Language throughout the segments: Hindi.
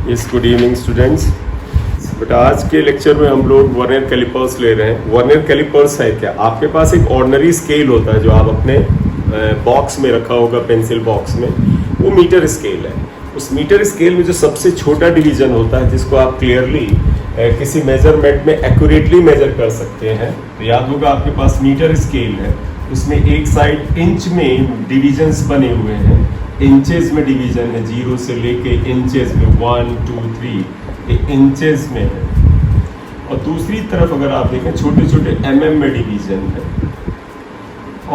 Good evening students. बट आज के लेक्चर में हम लोग वर्नियर कैलिपर्स ले रहे हैं। वर्नियर कैलिपर्स है क्या? आपके पास एक ऑर्डिनरी स्केल होता है जो आप अपने बॉक्स में रखा होगा, पेंसिल बॉक्स में, वो मीटर स्केल है। उस मीटर स्केल में जो सबसे छोटा डिवीजन होता है, जिसको आप क्लियरली किसी मेजरमेंट में एक्यूरेटली मेजर कर सकते हैं, तो याद होगा आपके पास मीटर स्केल है, उसमें एक साइड इंच में डिविजन्स बने हुए हैं, इंचेस में डिवीजन है, 0 से लेके इंचेस में 1 2 3 ये इंचेस में है। और दूसरी तरफ अगर आप देखें छोटे छोटे mm में डिवीजन है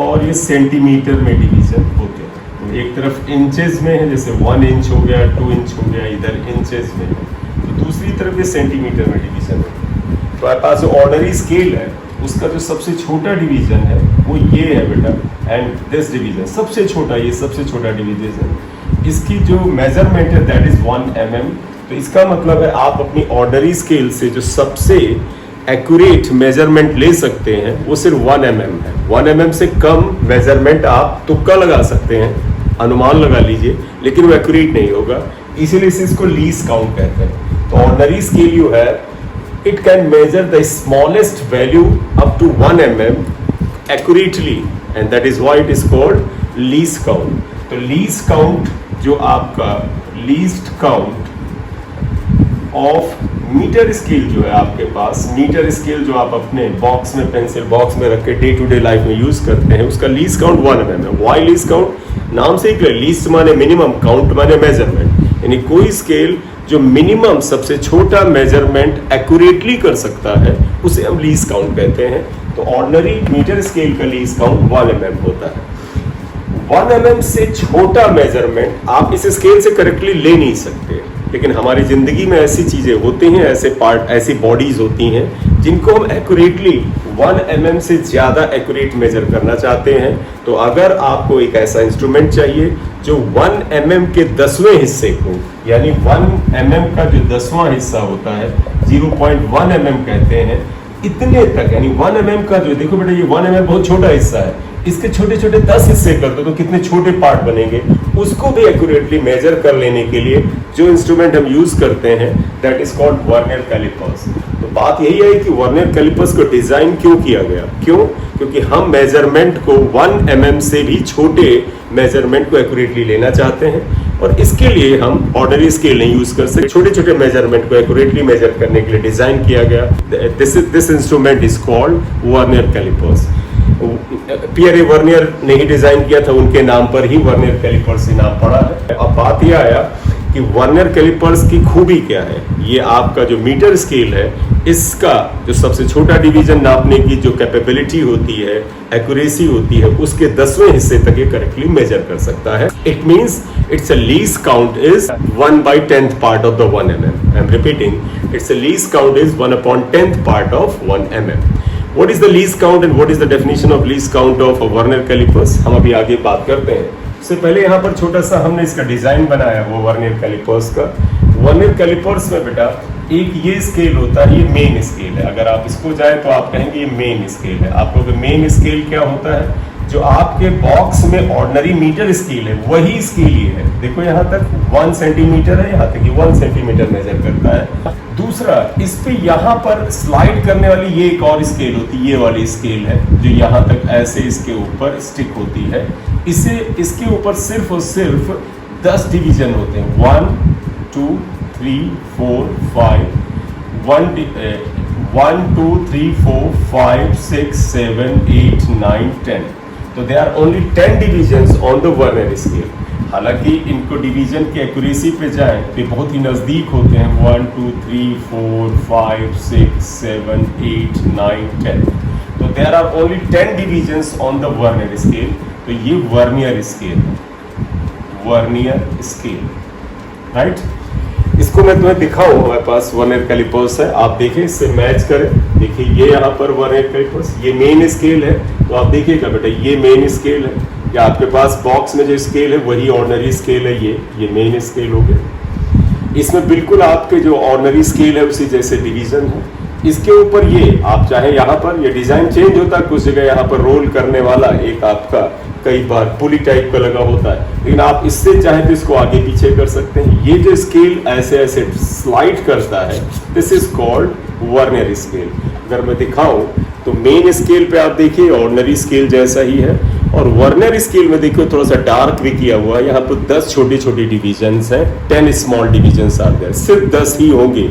और ये सेंटीमीटर में डिवीजन होते हैं। तो एक तरफ इंचेस में है, जैसे 1 इंच हो गया, 2 इंच हो गया, इधर इंचेस में है, तो दूसरी तरफ ये सेंटीमीटर में डिवीजन है। तो आपके पास जो ऑर्डिनरी स्केल है उसका जो सबसे छोटा डिवीजन है वो ये है बेटा, एंड दिस डिवीजन सबसे छोटा, ये सबसे छोटा डिवीजन, इसकी जो मेजरमेंट है दैट इज 1 mm। तो इसका मतलब है आप अपनी ऑर्डिनरी स्केल से जो सबसे एक्यूरेट मेजरमेंट ले सकते हैं वो सिर्फ 1 mm है। 1 mm से कम मेजरमेंट आप तुक्का लगा सकते हैं, अनुमान लगा लीजिए, लेकिन वो एक्यूरेट नहीं होगा, इसीलिए इसको लीस्ट काउंट कहते हैं। तो ऑर्डिनरी स्केल यू है, it can measure the smallest value up to 1 mm accurately, and that is why it is called least count। तो least count जो आपका least count of meter scale जो है आपके पास, मीटर स्केल जो आप अपने बॉक्स में, पेंसिल बॉक्स में रख के डे टू डे लाइफ में यूज करते हैं, उसका लीस्ट काउंट 1 mm है। Why least count? नाम से ही क्लियर, लीस्ट माने मिनिमम, काउंट माने मेजरमेंट, यानी कोई स्केल जो मिनिमम सबसे छोटा मेजरमेंट एक्यूरेटली कर सकता है उसे हम लीस्ट काउंट कहते हैं। तो ऑर्डिनरी मीटर स्केल का लीस्ट काउंट 1 mm होता है। 1 mm से छोटा मेजरमेंट आप इस स्केल से करेक्टली ले नहीं सकते, लेकिन हमारी जिंदगी में ऐसी चीजें होती हैं, ऐसे पार्ट, ऐसी बॉडीज होती हैं जिनको हम एक्यूरेटली 1 mm से ज्यादा एक्यूरेट मेजर करना चाहते हैं। तो अगर आपको एक ऐसा इंस्ट्रूमेंट चाहिए जो 1 mm के 10वें हिस्से को, यानी 1 mm का जो 10वां हिस्सा होता है, 0.1 mm कहते हैं, इतने तक, यानी 1 mm का जो, देखो बेटा ये 1 mm बहुत छोटा हिस्सा है, इसके छोटे छोटे 10 हिस्से कर दो तो कितने छोटे पार्ट बनेंगे, उसको भी एक्यूरेटली मेजर कर लेने के लिए जो इंस्ट्रूमेंट हम यूज करते हैं that is called vernier callipers. तो बात यही है कि वर्नियर कैलिपर्स को डिजाइन क्यों किया गया? क्यों? क्योंकि हम मेजरमेंट को 1 mm से भी छोटे मेजरमेंट को एक्यूरेटली लेना चाहते हैं, और इसके लिए हम ऑर्डिनरी स्केल नहीं यूज कर सकते। छोटे छोटे मेजरमेंट को एक्यूरेटली मेजर करने के लिए डिजाइन किया गया। This instrument is called vernier callipers. Pierre vernier ने ही डिजाइन किया था, उनके नाम पर ही वर्नियर कैलिपर्स ही नाम पड़ा है। अब बात यह आया कि वर्नियर कैलिपर्स की खूबी क्या है। ये आपका जो मीटर स्केल है, इसका जो सबसे छोटा डिवीजन नापने की जो कैपेबिलिटी होती है, एक्यूरेसी होती है, उसके 10वें हिस्से तक ये करेक्टली मेजर कर सकता है। It means it's a least count is 1/10th part of the 1 mm। I am repeating, it's a least count is 1/10th part of 1 mm। What is the least count and what is the definition of least count of a Vernier calipers? हम अभी आगे बात करते हैं। उससे पहले यहाँ पर छोटा सा हमने इसका डिजाइन बनाया वो वर्नियर कैलिपर्स का। वर्नियर कैलिपर्स में बेटा एक ये स्केल होता है, ये मेन स्केल है। अगर आप इसको जाए तो आप कहेंगे ये मेन स्केल है। आप लोग मेन स्केल क्या होता है? जो आपके बॉक्स में ऑर्डिनरी मीटर स्केल है वही स्केल ये है। देखो यहाँ तक 1 सेंटीमीटर है, यहाँ तक 1 सेंटीमीटर मेजर करता है। दूसरा, इस पे यहाँ पर स्लाइड करने वाली ये एक और स्केल होती है, ये वाली स्केल है जो यहाँ तक ऐसे इसके ऊपर स्टिक होती है। इसे इसके ऊपर सिर्फ और सिर्फ 10 डिवीजन होते हैं, 1 2 3 4 5 1 2 3 4 5 6 7 8 9 10। तो they are only 10 divisions on the vernier scale. हालांकि इनको डिवीजन की एक्यूरेसी पे जाएं तो बहुत ही नज़दीक होते हैं, 1 2 3 4 5 6 7 8 9 10। तो there are only 10 divisions on the vernier scale. तो ये vernier scale, vernier scale, right. इसको मैं तुम्हें दिखाऊं, हमारे पास वर्नियर कैलिपर्स है, आप देखिए इससे मैच करें। देखिए ये यहाँ पर वर्नियर कैलिपर्स, ये मेन स्केल है, तो आप देखिएगा बेटा ये मेन स्केल है, या आपके पास बॉक्स में जो स्केल है वही ऑर्डिनरी स्केल है, ये मेन स्केल हो गया। इसमें बिल्कुल आपके जो ऑर्डिनरी स्केल है उसी जैसे डिवीजन है। इसके ऊपर ये आप चाहे यहाँ पर ये डिजाइन चेंज होता है, कुछ जगह यहाँ पर रोल करने वाला एक आपका कई बार पुली टाइप का लगा होता है, लेकिन आप इससे चाहे तो इसको आगे पीछे कर सकते हैं। ये जो स्केल ऐसे ऐसे स्लाइड करता है, this is called vernier scale. अगर मैं दिखाऊं तो मेन स्केल पे आप देखिए ऑर्डिनरी स्केल जैसा ही है, और वर्नियर स्केल में देखिए थोड़ा सा डार्क भी किया हुआ है। यहाँ पर 10 छोटी छोटी डिविजन्स हैं, 10 स्मॉल डिविजन्स आर देयर, सिर्फ 10 ही होंगे।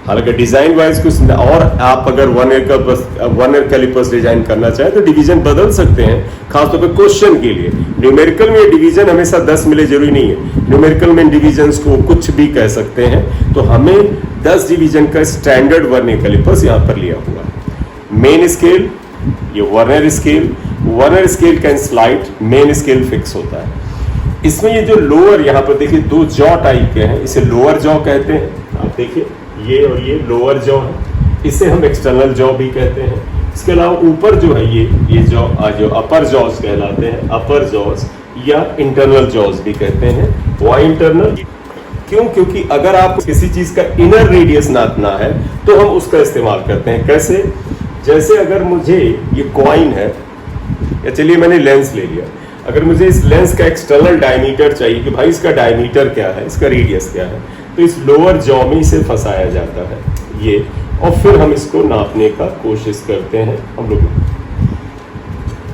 हालांकि डिजाइन वाइज कुछ और आप अगर वर्नियर कैलिपर्स डिजाइन करना चाहें तो डिवीजन बदल सकते हैं, खासतौर पर क्वेश्चन के लिए। न्यूमेरिकल में डिवीजन हमेशा 10 मिले जरूरी नहीं है, न्यूमेरिकल में डिवीजन्स को कुछ भी कह सकते हैं। तो हमें 10 डिवीजन का स्टैंडर्ड वर्नियर कैलिपर्स यहाँ पर लिया हुआ है। मेन स्केल, ये vernier scale can slide, main scale fix होता है। इसमें ये जो लोअर यहाँ पर देखिए 2 जॉ टाइप के हैं, इसे लोअर जॉ कहते हैं। आप देखिए ये और ये लोअर जॉ है, इसे हम एक्सटर्नल जॉ भी कहते हैं। इसके अलावा ऊपर जो है ये जॉ जो अपर जॉज कहलाते हैं, अपर जॉज या इंटरनल जॉज भी कहते हैं। Why internal? क्यों? क्योंकि अगर आपको किसी चीज का इनर रेडियस नापना है तो हम उसका इस्तेमाल करते हैं। कैसे? जैसे अगर मुझे ये कॉइन है, या चलिए मैंने लेंस ले लिया, अगर मुझे इस लेंस का एक्सटर्नल डायमीटर चाहिए कि भाई इसका डायमीटर क्या है, इसका रेडियस क्या है, तो इस लोअर जॉ में इसे फंसाया जाता है ये, और फिर हम इसको नापने का कोशिश करते हैं हम लोग।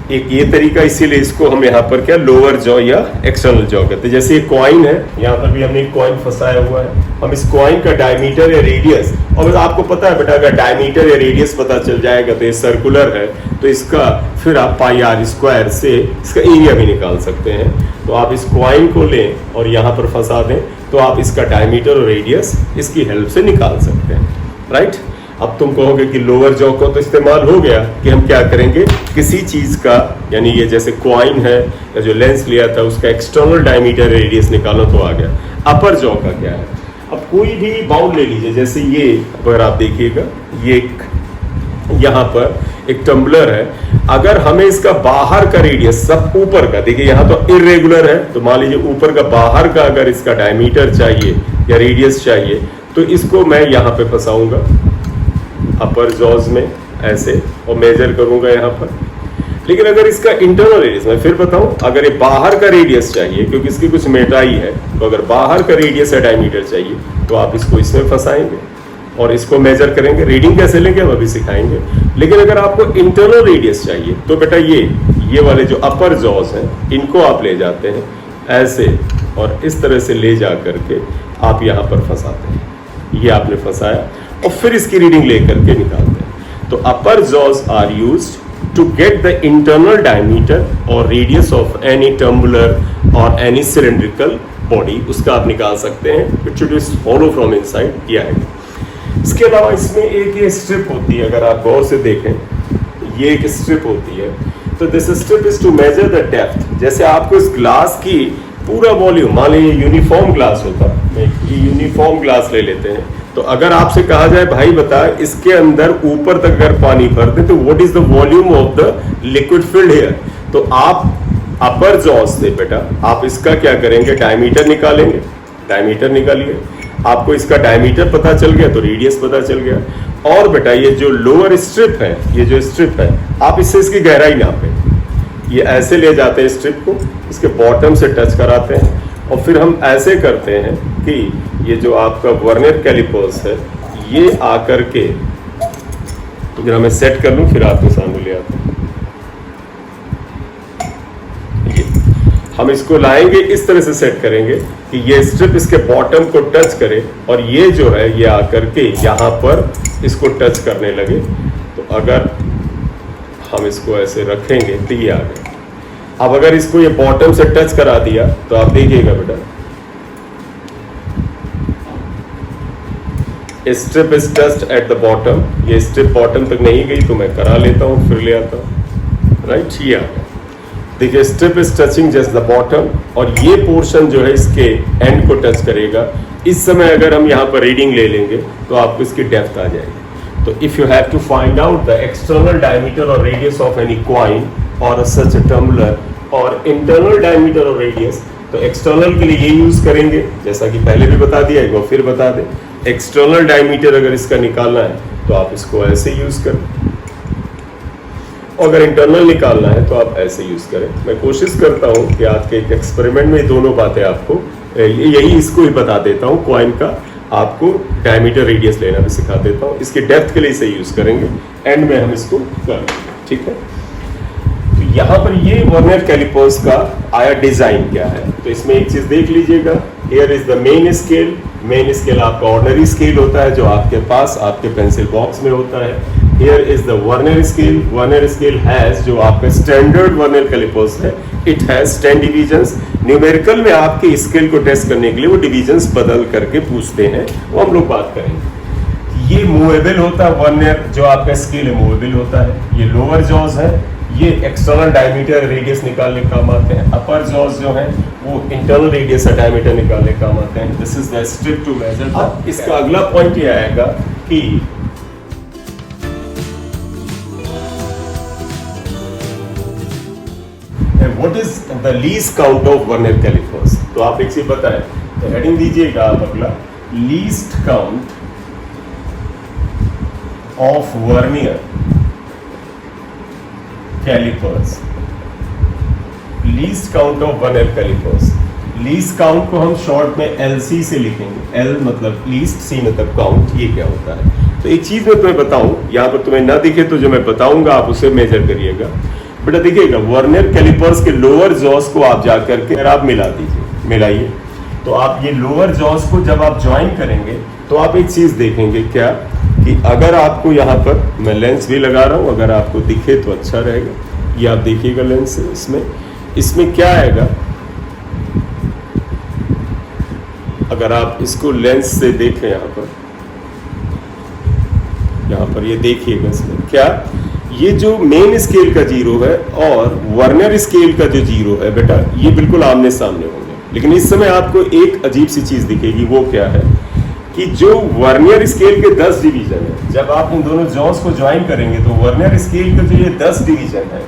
एक ये तरीका, इसीलिए इसको हम यहाँ पर क्या लोअर जॉ या एक्सटर्नल जॉ कहते हैं। जैसे ये कॉइन है, यहाँ पर भी हमने एक कॉइन फंसाया हुआ है, हम इस कॉइन का डायमीटर या रेडियस, और आपको पता है बेटा अगर डायमीटर या रेडियस पता चल जाएगा तो ये सर्कुलर है, तो इसका फिर आप पाई आर स्क्वायर से इसका एरिया भी निकाल सकते हैं। तो आप इस कॉइन को लें और यहाँ पर फंसा दें तो आप इसका डायमीटर और रेडियस इसकी हेल्प से निकाल सकते हैं, राइट। अब तुम कहोगे कि लोअर जॉ को तो इस्तेमाल हो गया, कि हम क्या करेंगे, किसी चीज का, यानी ये जैसे कॉइन है या जो लेंस लिया था उसका एक्सटर्नल डायमीटर रेडियस निकालो तो आ गया। अपर जॉ का क्या है? अब कोई भी बाउल ले लीजिए, जैसे ये अगर आप देखिएगा, ये यहाँ पर एक टम्बलर है, अगर हमें इसका बाहर का रेडियस सब ऊपर का, देखिए यहाँ तो इरेगुलर है, तो मान लीजिए ऊपर का बाहर का अगर इसका डायमीटर चाहिए या रेडियस चाहिए तो इसको मैं यहाँ पे फंसाऊंगा अपर जॉज में ऐसे, और मेजर करूंगा यहाँ पर। लेकिन अगर इसका इंटरनल रेडियस, मैं फिर बताऊं, अगर ये बाहर का रेडियस चाहिए क्योंकि इसकी कुछ मेटाई है, तो अगर बाहर का रेडियस या डायमीटर चाहिए तो आप इसको इसमें फंसाएंगे और इसको मेजर करेंगे। रीडिंग कैसे लेंगे हम अभी सिखाएंगे। लेकिन अगर आपको इंटरनल रेडियस चाहिए तो बेटा ये वाले जो अपर जॉज हैं इनको आप ले जाते हैं ऐसे, और इस तरह से ले जा करके आप यहाँ पर फंसाते हैं। ये आपने फंसाया और फिर इसकी रीडिंग लेकर के निकालते हैं। तो upper jaws are used to get the internal diameter और रेडियस ऑफ एनी टम्बलर और एनी सिलेंड्रिकल बॉडी, उसका आप निकाल सकते हैं। It should be follow from inside, ये आएगा। इसके अलावा इसमें एक ये स्ट्रिप होती है, अगर आप गौर से देखें, ये एक स्ट्रिप होती है। तो this strip is to measure the depth. जैसे आपको इस ग्लास की पूरा वॉल्यूम, मान लीजिए यूनिफॉर्म ग्लास होता, ये यूनिफॉर्म ग्लास ले लेते हैं, तो अगर आपसे कहा जाए भाई बता इसके अंदर ऊपर तक अगर पानी भर दे तो what is the volume of the liquid field here, तो आप अपर जॉज से बेटा आप इसका क्या करेंगे, डायमीटर निकालेंगे। डायमीटर निकालिए, आपको इसका डायमीटर पता चल गया तो रेडियस पता चल गया। और बेटा ये जो लोअर स्ट्रिप है, ये जो स्ट्रिप है, आप इससे इसकी गहराई नापें। ये ऐसे ले जाते हैं स्ट्रिप को, इसके बॉटम से टच कराते हैं, और फिर हम ऐसे करते हैं कि ये जो आपका वर्नियर कैलिपर्स है ये आकर के, जरा मैं सेट कर लूं फिर आपके सामने ले आता हूं। हम इसको लाएंगे, इस तरह से सेट करेंगे कि ये स्ट्रिप इसके बॉटम को टच करे और ये जो है ये आकर के यहाँ पर इसको टच करने लगे। तो अगर हम इसको ऐसे रखेंगे तो ये आ गया। अब अगर इसको ये बॉटम से टच करा दिया तो आप देखिएगा बेटा, strip is touched at the bottom. ये स्ट्रिप बॉटम तक नहीं गई तो मैं करा लेता हूं, फिर ले आता हूं, राइट। ये आ गया, देखिए strip is touching just the bottom, और ये पोर्शन जो है इसके एंड को टच करेगा। इस समय अगर हम यहाँ पर रीडिंग ले लेंगे तो आपको इसकी डेप्थ आ जाएगी। तो if you have to find out the external diameter और रेडियस ऑफ एनी कॉइन और सच अ टम्बलर और इंटरनल डायमीटर और रेडियस, तो एक्सटर्नल के लिए ये यूज करेंगे, जैसा कि पहले भी बता दिया, एक बार फिर बता दें। एक्सटर्नल डायमीटर अगर इसका निकालना है तो आप इसको ऐसे यूज करें, अगर इंटरनल निकालना है तो आप ऐसे यूज करें। मैं कोशिश करता हूं कि आज के एक एक्सपेरिमेंट में दोनों बातें आपको यही इसको ही बता देता हूं, कॉइन का आपको डायमीटर रेडियस लेना भी सिखा देता हूं। इसके डेप्थ के लिए इसे यूज करेंगे, एंड में हम इसको करेंगे, ठीक है। तो यहाँ पर ये वर्नियर कैलिपर्स का आया डिजाइन क्या है, तो इसमें एक चीज देख लीजिएगा, here is the main scale. Main scale आपका ऑर्डिनरी स्केल होता है जो आपके पास आपके पेंसिल बॉक्स में होता है। Here is the vernier scale. Vernier scale has, जो आपका स्टैंडर्ड वर्नियर कैलिपर्स है, इट हैज 10 डिवीजन्स। न्यूमेरिकल में आपके स्केल को टेस्ट करने के लिए वो डिवीजन्स बदल करके पूछते हैं, वो हम लोग बात करेंगे। ये मूवेबल होता है वर्नियर, जो आपका स्केल है मूवेबल होता है। ये लोअर जॉज है, ये एक्सटर्नल डायमीटर रेडियस निकालने का काम आते हैं। अपर जॉज जो है वो इंटरनल रेडियस डायमीटर निकालने का काम आते हैं। This is the strip to measure. अब इसका अगला पॉइंट ये आएगा कि what is the least count of vernier callipers. तो आप एक चीज बताएं, तो हेडिंग दीजिएगा आप अगला, least count of vernier calipers. Least count of vernier calipers. Least count को हम शॉर्ट में LC से लिखेंगे। L मतलब लीस्ट, C मतलब काउंट। ये क्या होता है, तो एक चीज मैं तुम्हें बताऊं, यहां पर तुम्हें ना दिखे तो जो मैं बताऊंगा आप उसे मेजर करिएगा। बेटा देखिएगा, वर्नियर कैलिपर्स के लोअर जॉस को आप जाकर के आप मिला दीजिए, मिलाइए। तो आप ये लोअर जॉस को जब आप ज्वाइन करेंगे तो आप एक चीज देखेंगे क्या, कि अगर आपको यहाँ पर मैं लेंस भी लगा रहा हूँ, अगर आपको दिखे तो अच्छा रहेगा। ये आप देखिएगा लेंस से, इसमें क्या आएगा, अगर आप इसको लेंस से देखें यहाँ पर ये देखिएगा, इसमें क्या, ये जो मेन स्केल का जीरो है और वर्नियर स्केल का जो जीरो है बेटा, ये बिल्कुल आमने सामने होंगे। लेकिन इस समय आपको एक अजीब सी चीज दिखेगी, वो क्या है कि जो वर्नियर स्केल के 10 डिवीजन है, जब आप इन दोनों जॉस को ज्वाइन करेंगे तो वर्नियर स्केल के जो ये 10 डिवीजन है,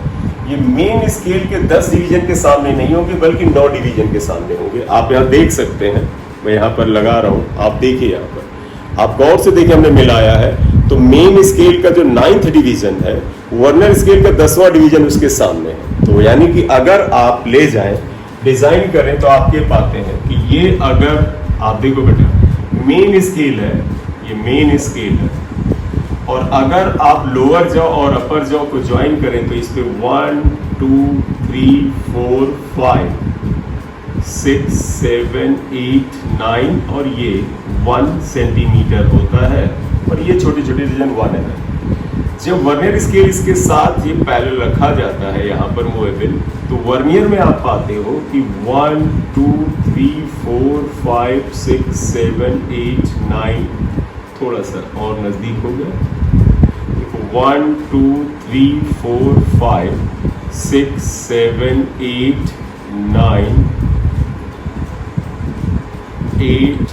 ये मेन स्केल के 10 डिवीजन के सामने नहीं होंगे, बल्कि 9 डिवीजन के सामने होंगे। आप यहाँ देख सकते हैं, मैं यहाँ पर लगा रहा हूँ, आप देखिए यहाँ पर, आप गौर से देखिए, हमने मिलाया है। तो मेन स्केल का जो 9th डिवीजन है, वर्नियर स्केल का 10वां डिवीजन उसके सामने है। तो यानी कि अगर आप ले जाएं, डिजाइन करें, तो आप ये पाते हैं कि ये, अगर आप देखो बेटा, मेन स्केल है, ये मेन स्केल है, और अगर आप लोअर जॉ और अपर जॉ को ज्वाइन करें तो इस पे 1 2 3 4 5 6 7 8 9 और ये 1 सेंटीमीटर होता है, और ये छोटी छोटी डिवीजन 1 है। जब वर्नियर स्केल इसके साथ ये पैरेलल रखा जाता है यहाँ पर मूवेबल, तो वर्नियर में आप पाते हो कि 1 2 3 4 5 6 7 8 9, थोड़ा सा और नजदीक हो गया, 1 2 3 4 5 6 7 8 9 8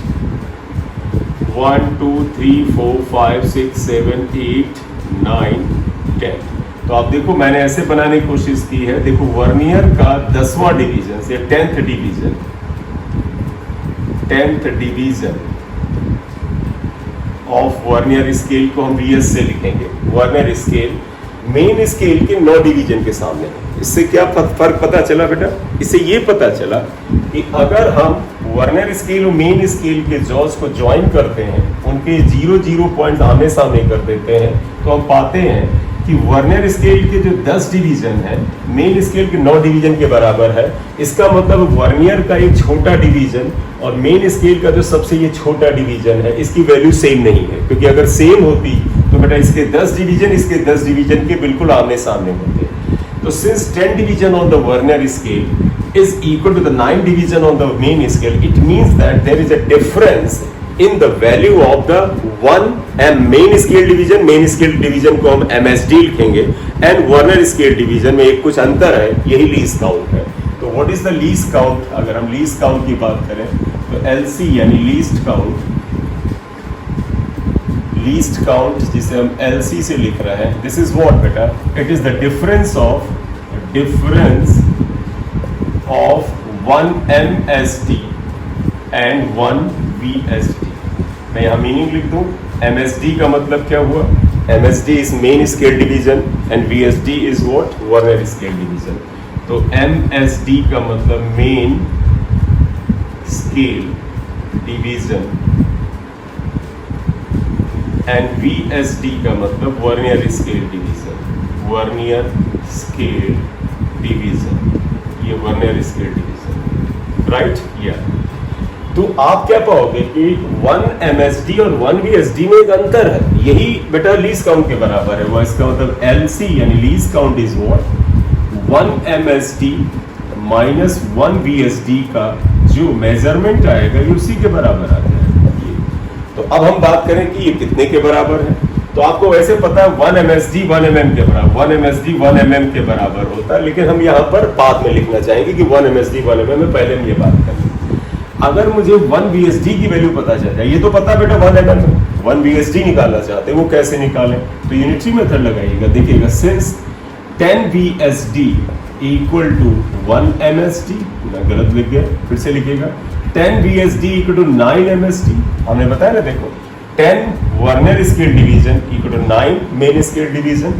1 2 3 4 5 6 7 8 9 10। तो आप देखो, मैंने ऐसे बनाने की कोशिश की है। देखो, वर्नियर का 10वां डिवीजन या 10th division of vernier scale को हम VS से लिखेंगे। वर्नियर स्केल मेन स्केल के 9 डिवीजन के सामने है। इससे क्या फर्क पता चला बेटा, इससे ये पता चला कि अगर हम वर्नियर स्केल और मेन स्केल के जॉस को ज्वाइन करते हैं, उनके 0 पॉइंट आमने सामने कर देते हैं, तो हम पाते हैं कि वर्नियर स्केल के जो 10 डिवीजन है, मेन स्केल के 9 डिवीजन के बराबर है। इसका मतलब वर्नियर का एक छोटा डिवीजन और मेन स्केल का जो सबसे ये छोटा डिवीजन है, इसकी वैल्यू सेम नहीं है, क्योंकि अगर सेम होती तो बेटा इसके 10 डिवीजन इसके 10 डिवीजन के बिल्कुल आमने सामने होते। तो since 10 division on the vernier scale is equal to the 9 division on the main scale, it means that there is a difference in the value of the 1 main scale division को हम MSD लिखेंगे, and वर्नियर स्केल डिवीजन में एक कुछ अंतर है, यही लीस्ट काउंट है। तो what is the least count, अगर हम लीस्ट काउंट की बात करें तो LC यानी लीस्ट काउंट जिसे हम LC से लिख रहे हैं, दिस इज व्हाट बेटा, it is the difference of 1 MSD and 1 VSD। मैं यहाँ मीनिंग लिख दूं, MSD का मतलब क्या हुआ? MSD is main scale division and VSD is what? Vernier scale division. तो MSD का मतलब main scale division and VSD का मतलब vernier scale division. Vernier scale division, ये वर्नियर स्केल डिवीजन, राइट? या तो आप क्या पाओगे कि 1 MSD और 1 VSD में एक अंतर है, यही बेटा लीस्ट काउंट के बराबर है। वो इसका मतलब LC यानी least count is what? 1 MSD minus 1 VSD का जो मेजरमेंट आएगा ये उसी के बराबर आ जाएगा। तो अब हम बात करें कि ये कितने के बराबर है। तो आपको वैसे पता है 1 MSD 1 mm के बराबर, 1 MSD 1 mm के बराबर होता है, लेकिन हम यहाँ पर बाद में लिखना चाहेंगे कि 1 MSD 1 mm में पहले हम ये बात करें। अगर मुझे 1 VSD की वैल्यू पता चल जाए, ये तो पता बेटा 1 mm है, 1 VSD निकालना चाहते हैं, वो कैसे निकालें? तो यूनिटरी मेथड लगाइएगा। देखिएगा, since 10 VSD equal to 1 MSD, मैं गलत लिख गया, फिर से लिखिएगा, 10 VSD इक्वल टू 9 MSD। हमने बताया ना, देखो 10 vernier scale division equal to 9 main scale division,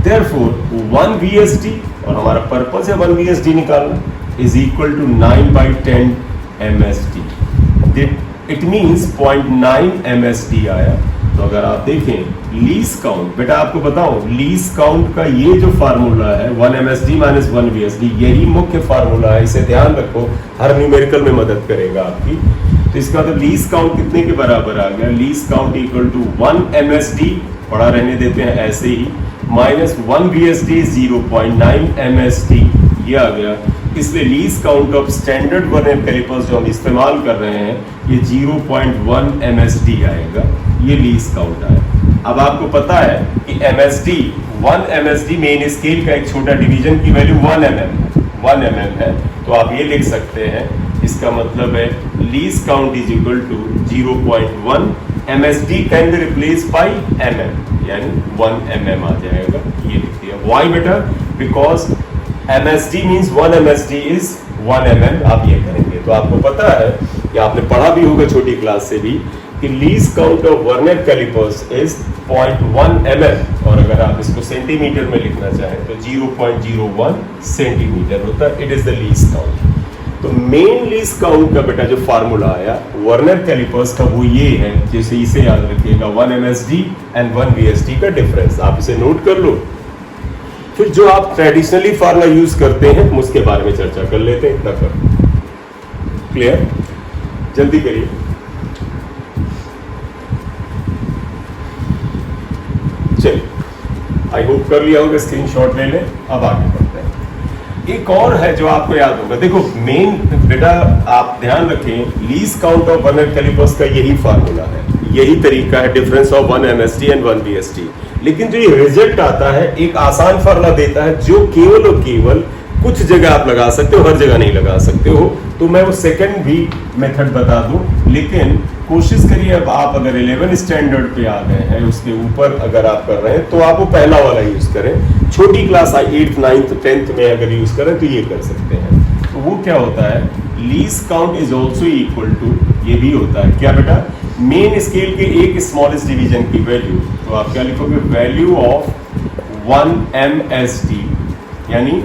therefore 1 VSD और हमारा पर्पस है 1 VSD निकालना is equal to 9/10 MSD। It means 0.9 MSD आया। तो अगर आप देखें लीस्ट काउंट, बेटा आपको बताऊं लीस्ट काउंट का ये जो फार्मूला है 1 MSD माइनस 1 VSD, यही मुख्य फार्मूला है, इसे ध्यान रखो, हर न्यूमेरिकल में मदद करेगा आपकी। तो इसका तो लीस्ट काउंट कितने के बराबर आ गया? Least count equal to 1 MSD, पढ़ा रहने देते हैं ऐसे ही, माइनस 1 VSD 0.9 MSD, ये आ गया। इसलिए least count of standard vernier calipers जो हम इस्तेमाल कर रहे हैं ये 0.1 MSD आएगा, ये लीस्ट काउंट आया। अब आपको पता है कि MSD 1 MSD मेन स्केल का एक छोटा डिवीजन की वैल्यू 1 mm है, तो आप ये लिख सकते हैं, इसका मतलब है least count is equal to 0.1 MSD can be replace by mm, यानी 1 mm आ जाएगा, ये लिख दिया। व्हाई बेटा? Because MSD means 1 MSD is 1 mm, आप ये करेंगे। तो आपको पता है कि आपने पढ़ा भी होगा छोटी क्लास से भी कि least count of vernier calipers is 0.1 mm, और अगर आप इसको सेंटीमीटर में लिखना चाहें तो 0.01 सेंटीमीटर होता है। It is the least count. तो मेन लीस्ट काउंट का बेटा जो फार्मूला आया वर्नियर कैलिपर्स का वो ये है, जैसे इसे याद रखिएगा 1 MSD एंड 1 VSD का डिफरेंस, आप इसे नोट कर लो। फिर जो आप ट्रेडिशनली फार्मूला यूज करते हैं हम उसके बारे में चर्चा कर लेते हैं, इतना कर। क्लियर? जल्दी करिए। चलिए, आई होप कर लिया होगा, स्क्रीनशॉट ले लें। अब आगे बढ़ते हैं। एक और है जो आपको याद होगा, देखो मेन बेटा आप ध्यान रखें least count of vernier calipers का यही फार्मूला है, यही तरीका है, difference of 1 MSD and 1 VSD। लेकिन जो ये रिजल्ट आता है एक आसान फार्मूला देता है जो केवल और केवल कुछ जगह आप लगा सकते हो, हर जगह नहीं लगा सकते हो। तो मैं वो सेकंड भी मेथड बता दूं, लेकिन कोशिश करिए अब आप अगर 11 स्टैंडर्ड पे आ गए हैं, उसके ऊपर अगर आप कर रहे हैं तो आप वो पहला वाला यूज करें। छोटी क्लास 8th 9th 10th में अगर यूज करें तो ये कर सकते हैं। तो वो क्या होता है, least count is also equal to, ये भी होता है क्या बेटा, मेन स्केल के एक स्मॉलेस्ट डिवीजन की वैल्यू। तो आप क्या लिखोगे, वैल्यू ऑफ 1 MSD यानी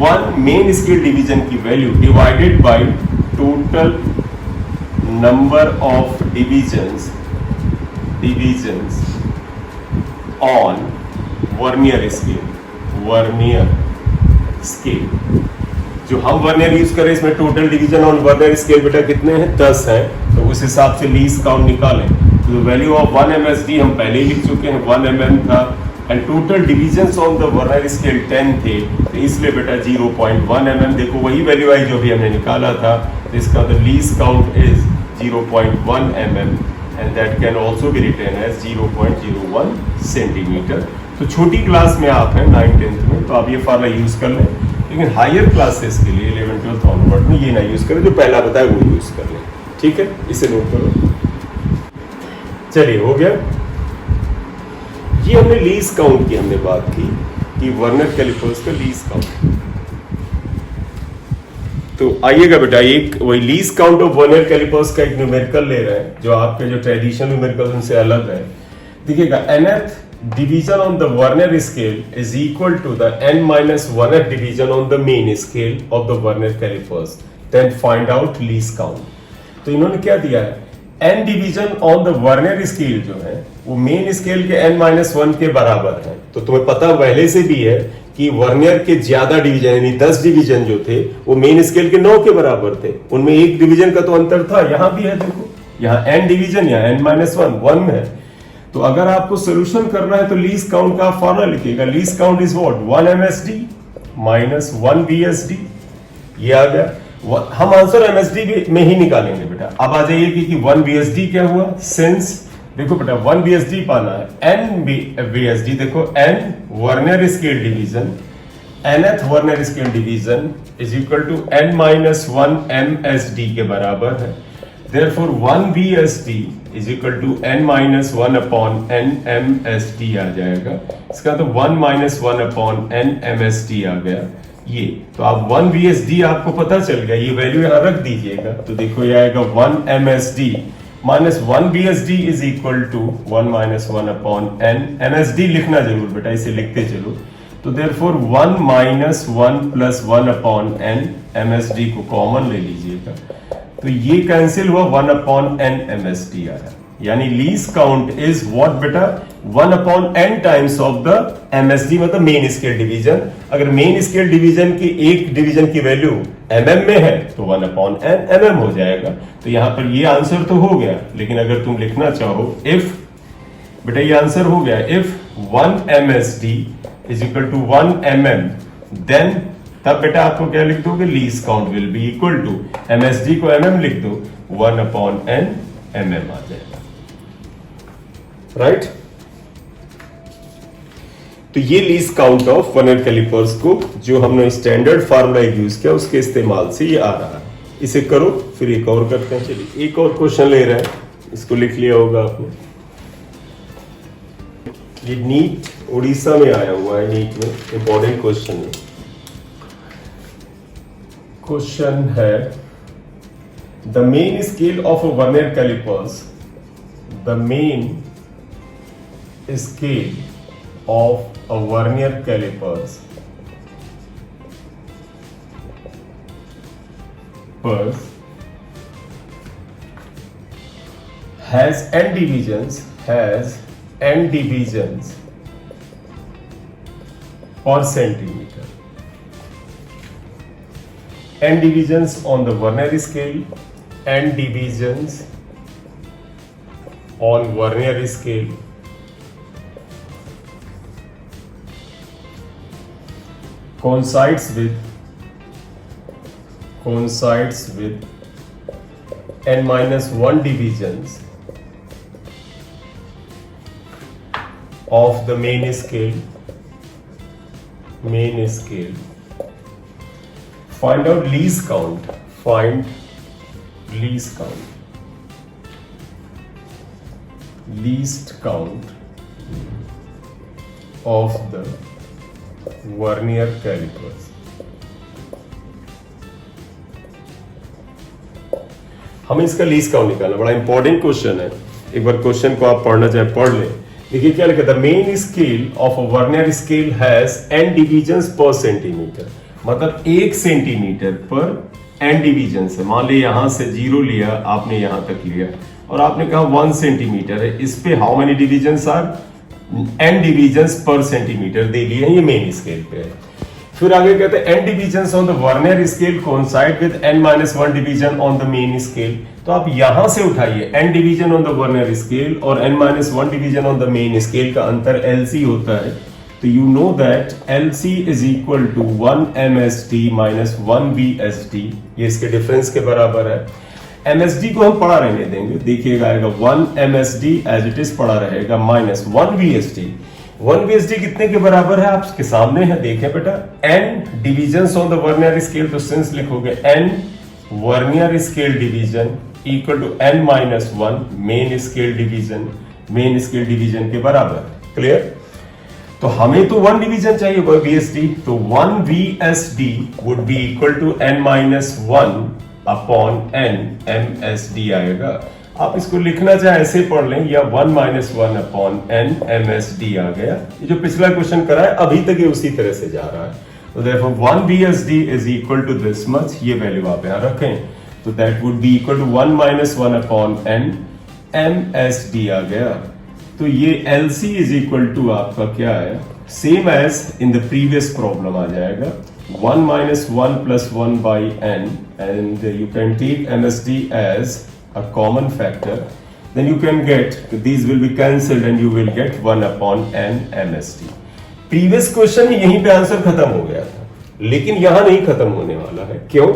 1 मेन स्केल डिवीजन की value divided by total number of divisions on vernier scale. जो हम वर्नियर यूज करें इसमें total division on vernier scale बेटा कितने हैं, 10 हैं। तो उस हिसाब से लीस्ट काउंट निकालें। तो वैल्यू ऑफ 1 MSD हम पहले ही लिख चुके हैं, 1 mm था, and total divisions on the vernier scale 10 थे, तो इसलिए बेटा 0.1 mm। देखो वही वैल्यू आई जो भी हमने निकाला था। तो इसका the least count is 0.1 mm and that can also be written as 0.01 centimetre. तो छोटी क्लास में आप हैं 9th 10th में, तो आप ये फार्मूला यूज कर लें, लेकिन हायर क्लासेस के लिए 11th 12th ऑनवर्ड में ये ना यूज करें, जो पहला बताया वो यूज कर लें। ठीक है, इसे नोट करो। चलिए, हो गया। ये हमने लीस्ट काउंट की हमने बात की कि वर्नियर कैलिपर्स का लीस्ट काउंट। तो आइएगा बेटा, एक वही least count of vernier calipers का एक न्यूमेरिकल ले रहे हैं जो आपके जो ट्रेडिशनल न्यूमेरिकल उनसे अलग है। देखिएगा, nth division on the Vernier scale is equal to the n-1th division on the main scale of the Vernier calipers. Then find out least count. तो इन्होंने क्या दिया है, n division on the vernier scale जो है वो मेन स्केल के n-1 के बराबर है। तो तुम्हें पता पहले से भी है कि वर्नियर के ज्यादा डिवीजन यानी 10 डिवीजन जो थे वो मेन स्केल के 9 के बराबर थे, उनमें एक डिवीजन का तो अंतर था। यहां भी है, देखो यहाँ n डिवीजन या n-1 1 है। तो अगर आपको सोल्यूशन करना है तो लीस्ट काउंट का फॉर्मूला लिखिएगा, least count is what, 1 MSD minus 1 VSD। ये आ गया, हम आंसर MSD में ही निकालेंगे बेटा। अब आ जाइए कि 1 VSD क्या हुआ, सिंस देखो बेटा 1 VSD पाना है, n VSD देखो n vernier scale division, nth vernier scale division is equal to n-1 MSD के बराबर है। Therefore 1 VSD is equal to n-1 upon n MSD आ जाएगा। इसका तो 1 upon n MSD आ गया। ये तो आप 1 VSD आपको पता चल गया, ये वैल्यू यहाँ रख दीजिएगा। तो देखो ये आएगा 1 MSD minus 1 VSD is equal to 1 upon n MSD लिखना जरूर बेटा, इसे लिखते चलो। तो therefore 1 minus 1 plus 1 upon n MSD को कॉमन ले लीजिएगा, तो ये कैंसिल हुआ, 1 upon n MSD आ रहा है। यानी लीस्ट काउंट इज व्हाट बेटा, 1 upon n times of the MSD, मतलब मेन स्केल डिवीजन। अगर मेन स्केल डिवीजन की एक डिवीजन की वैल्यू mm में है तो 1 upon n mm हो जाएगा। तो यहां पर ये आंसर तो हो गया, लेकिन अगर तुम लिखना चाहो इफ बेटा, ये आंसर हो गया, if 1 MSD is equal to 1 mm, then तब बेटा आपको क्या लिख दोगे, least count will be equal to MSD को mm लिख दो, 1 upon n mm आ जाएगा, राइट। तो ये least count of vernier calipers को जो हमने स्टैंडर्ड फार्मूला यूज किया उसके इस्तेमाल से ये आ रहा है। इसे करो, फिर एक और करते हैं। चलिए एक और क्वेश्चन ले रहे हैं, इसको लिख लिया होगा आपने। ये नीट उड़ीसा में आया हुआ है, नीट में इंपॉर्टेंट क्वेश्चन है। क्वेश्चन है, the main scale of a vernier calipers, the main scale of a vernier calipers has n divisions per centimeter. N divisions on the vernier scale, n divisions on vernier scale coincides with n-1 divisions of the main scale. Find out least count. Find least count of the vernier calipers. हमें इसका लीस्ट काउंट निकालना, बड़ा इंपॉर्टेंट क्वेश्चन है। एक बार क्वेश्चन को आप पढ़ना चाहे पढ़ लें। देखिए क्या लिखा, the main scale of a vernier scale has n divisions पर सेंटीमीटर, मतलब 1 सेंटीमीटर पर n डिवीजन है। मान ली यहां से 0 लिया आपने, यहां तक लिया और आपने कहा 1 सेंटीमीटर है, इस पे how many divisions are, n divisions per centimetre दे लिए हैं, ये मेन स्केल पे है। फिर आगे कहते हैं n divisions on the vernier scale coincide with n-1 division on the main scale. तो आप यहां से उठाइए, n division on the vernier scale और n-1 division on the main scale का अंतर LC होता है। तो you know that LC is equal to 1 MSD minus 1 VSD, ये इसके डिफरेंस के बराबर है। MSD को हम पढ़ा रहने देंगे, देखिएगा आएगा 1 MSD एज इट इज पढ़ा रहेगा माइनस 1 VSD। 1 VSD कितने के बराबर है आपके सामने है, देखें बेटा, n divisions on the vernier scale, तो सिंस लिखोगे n vernier scale division equal to n-1 main scale division के बराबर। क्लियर। तो हमें तो 1 डिवीजन चाहिए VSD, तो 1 VSD would be equal to n-1 upon n MSD आएगा। आप इसको लिखना चाहे ऐसे पढ़ लें या 1-1 अपॉन n MSD आ गया। ये जो पिछला क्वेश्चन करा है अभी तक ये उसी तरह से जा रहा है। तो therefore 1 VSD is equal to this much, ये वैल्यू आप यहां रखें, तो that would be equal to 1-1 upon n MSD आ गया। तो ये LC is equal to आपका क्या है, same as in the previous problem आ जाएगा, 1-1 plus 1 by n, and you can take MSD as a common factor, then you can get, these will be cancelled and you will get 1 upon n MSD। Previous question में यहीं पे आंसर खत्म हो गया था, लेकिन यहां नहीं खत्म होने वाला है। क्यों?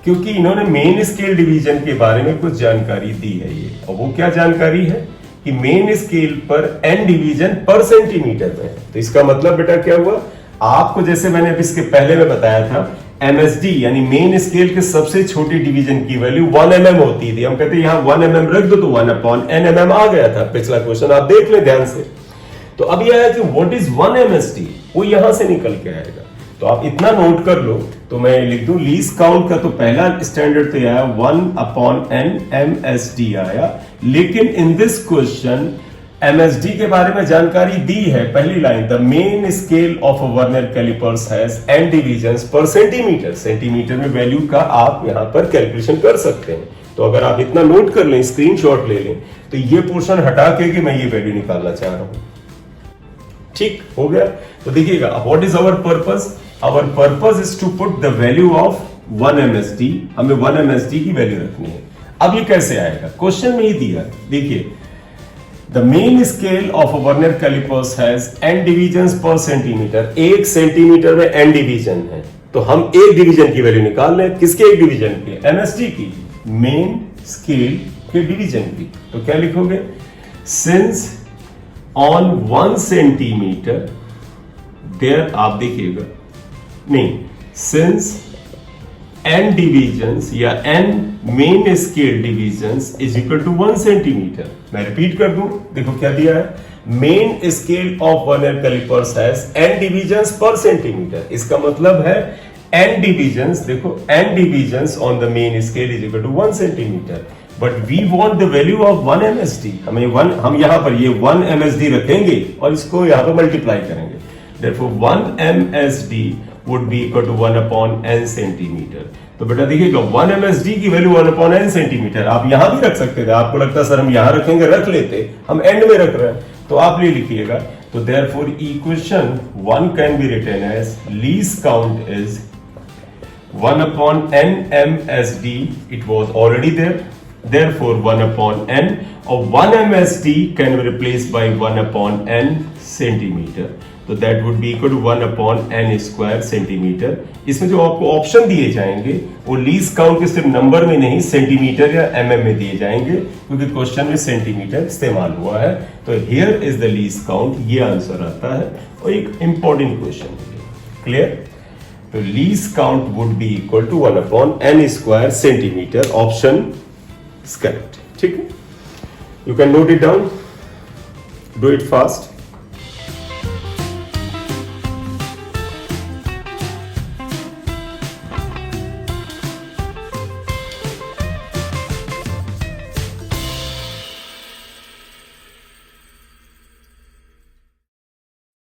क्योंकि इन्होंने मेन स्केल डिवीजन के बारे में कुछ जानकारी दी है ये, और वो क्या जानकारी है कि मेन स्केल पर n डिवीजन पर सेंटीमीटर में है। तो इसका मतलब बेटा क्या हुआ, आपको जैसे मैंने अभी इसके पहले में बताया था, MSD यानी मेन स्केल के सबसे छोटी डिवीजन की वैल्यू 1 mm होती थी। हम कहते हैं यहां 1 mm रख दो तो 1 अपॉन n mm आ गया था। पिछला क्वेश्चन आप देख ले ध्यान से। तो अब यह है कि व्हाट इज 1 MSD, वो यहां से निकल के आएगा। तो आप इतना नोट कर लो, तो मैं लिख दूं लीस्ट काउंट का तो पहला स्टैंडर्ड तो आया 1 अपॉन n MSD आया, लेकिन इन दिस क्वेश्चन MSD के बारे में जानकारी दी है। पहली line, the main scale of vernier calipers has n divisions per centimetre. Centimetre में वैल्यू का आप यहां पर कैलकुलेशन कर सकते हैं। तो अगर आप इतना नोट कर लें, स्क्रीनशॉट ले लें, तो ये पोर्शन हटा के कि मैं ये वैल्यू निकालना चाह रहा हूं। ठीक हो गया? तो देखिएगा, what is our purpose? Our purpose is to put the value of 1 MSD। हमें 1 MSD की वैल्यू रखनी है। अब ये कैसे आएगा? क्वेश्चन में ही दिया, देखिए, the main scale of vernier calipers has n divisions per centimetre. 1 centimetre में n डिवीजन है, तो हम एक डिवीजन की वैल्यू निकाल लें। किसके एक डिवीजन की? MSD की, मेन स्केल के डिवीजन की। तो क्या लिखोगे? सिंस ऑन 1 सेंटीमीटर देयर, आप देखिएगा, नहीं, सिंस n डिवीजन्स या n main scale divisions is equal to 1 centimetre. मैं रिपीट कर दूं, देखो क्या दिया है, main scale of vernier calipers has n divisions per centimetre. इसका मतलब है n डिवीजन्स, देखो n divisions on the main scale is equal to 1 centimetre, but we want the value of 1 MSD। हम यहां पर ये 1 MSD रखेंगे और इसको यहां पर मल्टीप्लाई करेंगे। Therefore 1 MSD would be equal to 1 upon n centimetre. तो बेटा देखिएगा, 1 MSD की वैल्यू 1 upon n सेंटीमीटर। आप यहां भी रख सकते थे, आपको लगता सर हम यहां रखेंगे, रख लेते, हम एंड में रख रहे हैं, तो आप ले लिखिएगा। तो therefore equation 1 can be written as least count is 1 upon n MSD, it was already there, therefore 1 upon n, or 1 MSD can be replaced by 1 upon n centimetre. तो that would be equal to 1 upon n square centimetre. इसमें जो आपको ऑप्शन दिए जाएंगे वो लीस्ट काउंट के सिर्फ नंबर में नहीं, सेंटीमीटर या mm में दिए जाएंगे, क्योंकि क्वेश्चन में सेंटीमीटर इस्तेमाल हुआ है। तो here is the least count, ये आंसर आता है, और एक इंपॉर्टेंट क्वेश्चन है। क्लियर? तो least count would be equal to 1 upon n square centimetre. Option is correct. ठीक है, you can note it down, do it fast.